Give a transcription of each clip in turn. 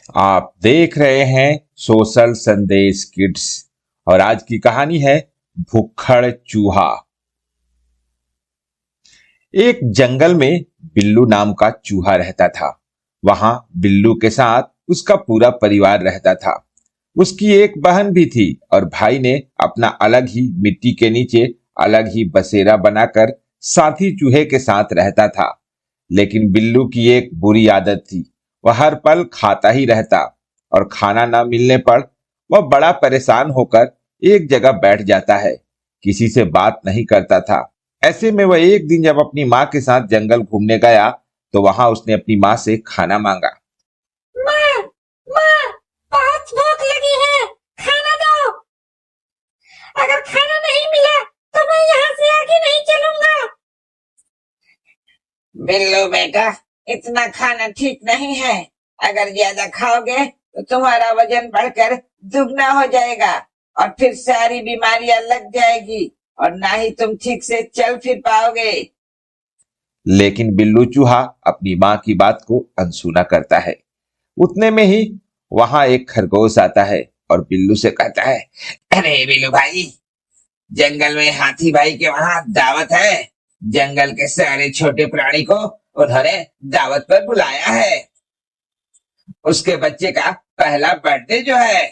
आप देख रहे हैं सोशल संदेश किड्स और आज की कहानी है भुक्खड़ चूहा। एक जंगल में बिल्लू नाम का चूहा रहता था। वहां बिल्लू के साथ उसका पूरा परिवार रहता था। उसकी एक बहन भी थी और भाई ने अपना अलग ही मिट्टी के नीचे अलग ही बसेरा बनाकर साथी चूहे के साथ रहता था। लेकिन बिल्लू की एक बुरी आदत थी। वह हर पल खाता ही रहता और खाना न मिलने पर वह बड़ा परेशान होकर एक जगह बैठ जाता है। किसी से बात नहीं करता था। ऐसे में वह एक दिन जब अपनी माँ के साथ जंगल घूमने गया तो वहां उसने अपनी माँ से खाना मांगा। माँ, माँ, बहुत भूख लगी है, खाना दो। अगर खाना नहीं मिला तो मैं यहाँ से आगे नहीं चलूंगा। बिल्लू बेटा, इतना खाना ठीक नहीं है। अगर ज्यादा खाओगे तो तुम्हारा वजन बढ़कर दुगना हो जाएगा और फिर सारी बीमारियां लग जाएगी और ना ही तुम ठीक से चल फिर पाओगे। लेकिन बिल्लू चूहा अपनी माँ की बात को अनसुना करता है। उतने में ही वहां एक खरगोश आता है और बिल्लू से कहता है, अरे बिल्लू भाई, जंगल में हाथी भाई के वहां दावत है। जंगल के सारे छोटे प्राणी को उन्होंने दावत पर बुलाया है। उसके बच्चे का पहला बर्थडे जो है।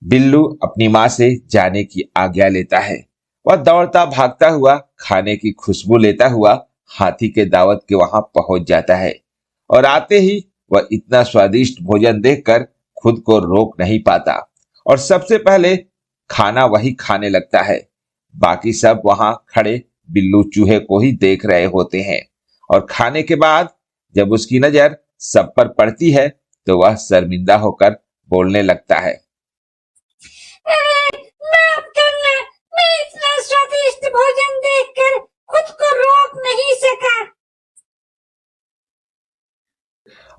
बिल्लू अपनी माँ से जाने की आज्ञा लेता है। वह दौड़ता भागता हुआ खाने की खुशबू लेता हुआ हाथी के दावत के वहां पहुंच जाता है और आते ही वह इतना स्वादिष्ट भोजन देखकर खुद को रोक नहीं पाता और सबसे पहले खाना वही खाने लगता है। बाकी सब वहां खड़े बिल्लू चूहे को ही देख रहे होते हैं और खाने के बाद जब उसकी नजर सब पर पड़ती है तो वह शर्मिंदा होकर बोलने लगता है। माफ करना, मैं इतना स्वादिष्ट भोजन देखकर खुद को रोक नहीं सका।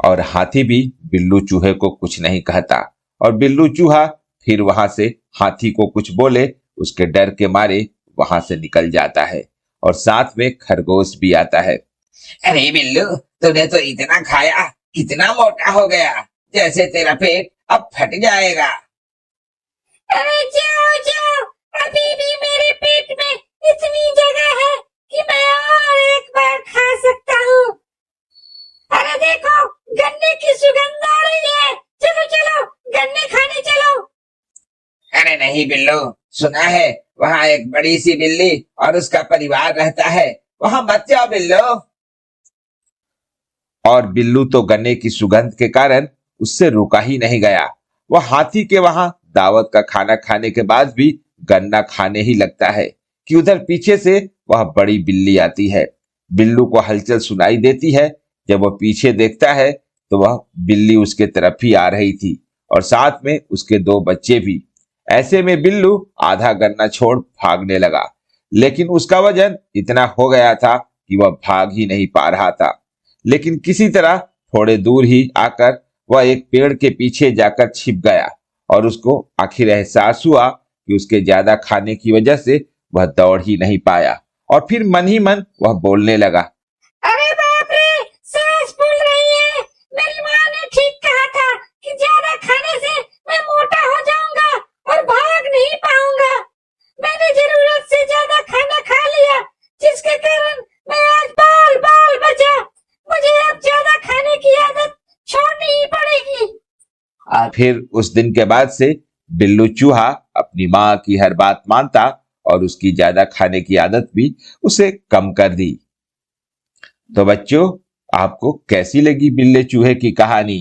और हाथी भी बिल्लू चूहे को कुछ नहीं कहता और बिल्लू चूहा फिर वहां से हाथी को कुछ बोले उसके डर के मारे वहां से निकल जाता है और साथ में खरगोश भी आता है। अरे बिल्लू, तूने तो इतना खाया, इतना मोटा हो गया, जैसे तेरा पेट अब फट जाएगा। अरे जाओ जाओ, अभी भी मेरे पेट में इतनी जगह है कि मैं और एक बार खा सकता हूँ। अरे देखो, गन्ने की सुगंध आ रही है। चलो चलो, गन्ने खाने चलो। अरे नहीं बिल्लू, सुना है वहाँ एक बड़ी सी बिल्ली और उसका परिवार रहता है। वहाँ मत जाओ बिल्लू। और बिल्लू तो गन्ने की सुगंध के कारण उससे रुका ही नहीं गया। वह हाथी के वहां दावत का खाना खाने के बाद भी गन्ना खाने ही लगता है कि उधर पीछे से वह बड़ी बिल्ली आती है। बिल्लू को हलचल सुनाई देती है। जब वह पीछे देखता है तो वह बिल्ली उसके तरफ ही आ रही थी और साथ में उसके दो बच्चे भी। ऐसे में बिल्लू आधा गन्ना छोड़ भागने लगा, लेकिन उसका वजन इतना हो गया था कि वह भाग ही नहीं पा रहा था। लेकिन किसी तरह थोड़े दूर ही आकर वह एक पेड़ के पीछे जाकर छिप गया और उसको आखिर एहसास हुआ कि उसके ज्यादा खाने की वजह से वह दौड़ ही नहीं पाया और फिर मन ही मन वह बोलने लगा। अरे बाप रे, सांस फूल रही है। मेरी माँ ने ठीक कहा था कि ज्यादा खाने से मैं मोटा हो जाऊंगा और भाग नहीं पाऊंगा। मैंने जरूरत से ज्यादा खाना खा लिया, जिसके कारण मैं आज बाल बाल बचा। मुझे अब ज्यादा खाने की आदत छोड़नी ही पड़ेगी। और फिर उस दिन के बाद से बिल्लू चूहा अपनी माँ की हर बात मानता और उसकी ज्यादा खाने की आदत भी उसे कम कर दी। तो बच्चों, आपको कैसी लगी बिल्ले चूहे की कहानी?